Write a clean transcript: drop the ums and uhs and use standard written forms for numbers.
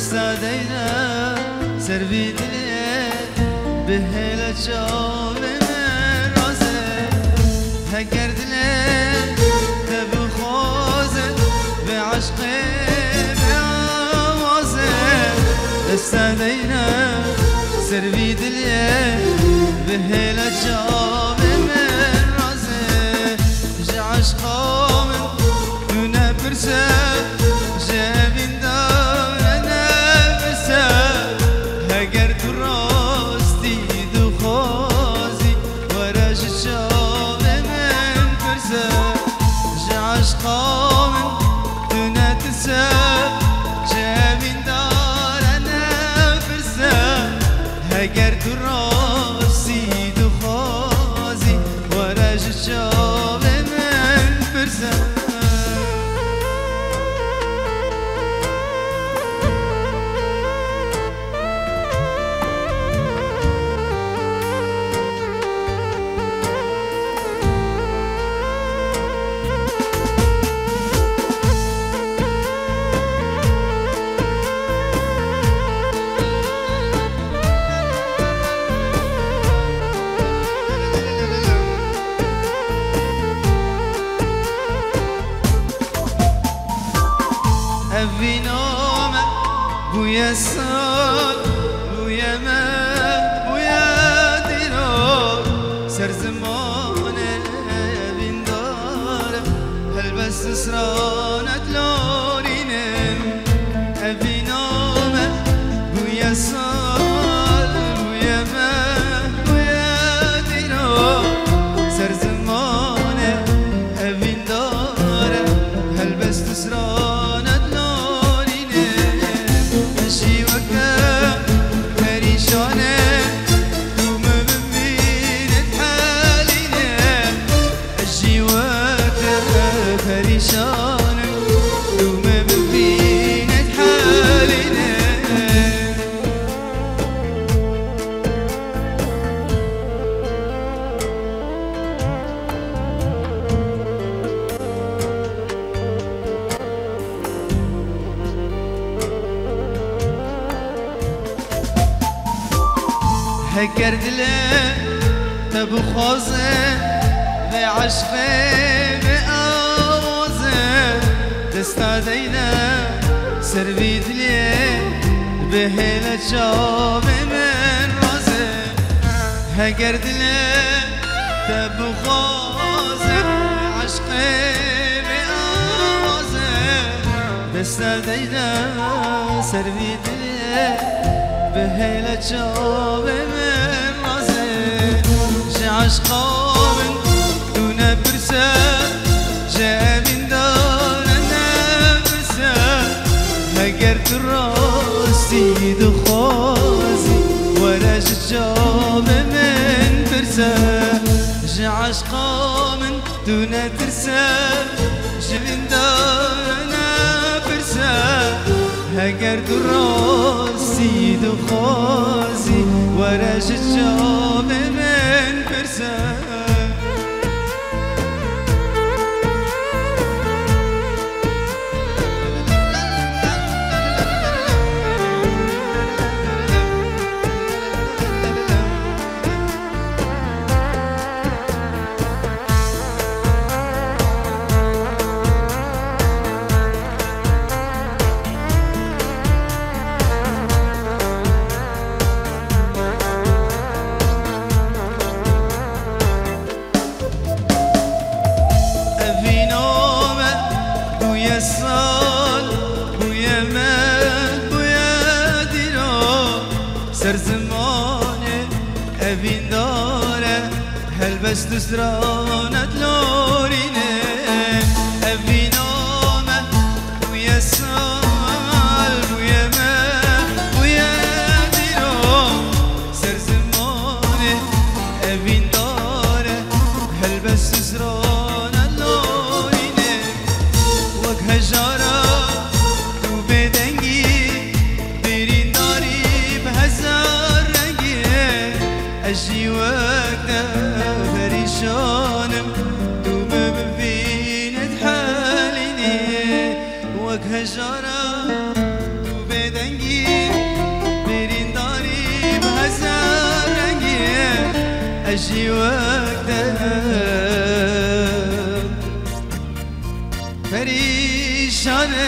دستادينا سربي دلي بهلا جام من رازه هكر دلي تبو خوزه بعشقي بعوازه دستادينا سربي دلي بهلا جام من رازه جعشقا من دون برسه جابين دار انا برسه هجر دراستي دو خوزي وراج الشام من برسه جعشقا من دون ترسه جابين دار انا برسه هجر دراستي دو خوزي وراج الشام من برسه أبينوما بويا صال بويا ما بويا دينو سر زمانه بين داره هل بس سرانت لورينم أبينوما بويا صال بويا ما بويا دينو سر زمانه بين داره هل بس سرانت فريشان دوم ببينت حالنا هكر دله تبو خوزه بعشقه دستادينا سربي دلي بهلا جام من رازه هكر دلي تبو خوزه عشقي بآوازه دستادينا سربي دلي بهلا جام من رازه عشقا من دون برسه جابين دار انا برسه هكر راسي دخوزي ولا جاب من برسه عشقا من دون ترسه جابين دار انا برسه هكر راسي دخوزي ولا جاب من برسه سر زمانه اوین داره هل بس دزرانت لورینه اوین آمه بوی سال بوی من بوی دیرو سر زمانه اوین داره هل بس دزرانت لورینه وک هجاره تو بدنگی اجي وقتها فريشانم دوم بفينت حاليني وك هجارة تو بدنجي أجي وقتها فريشانة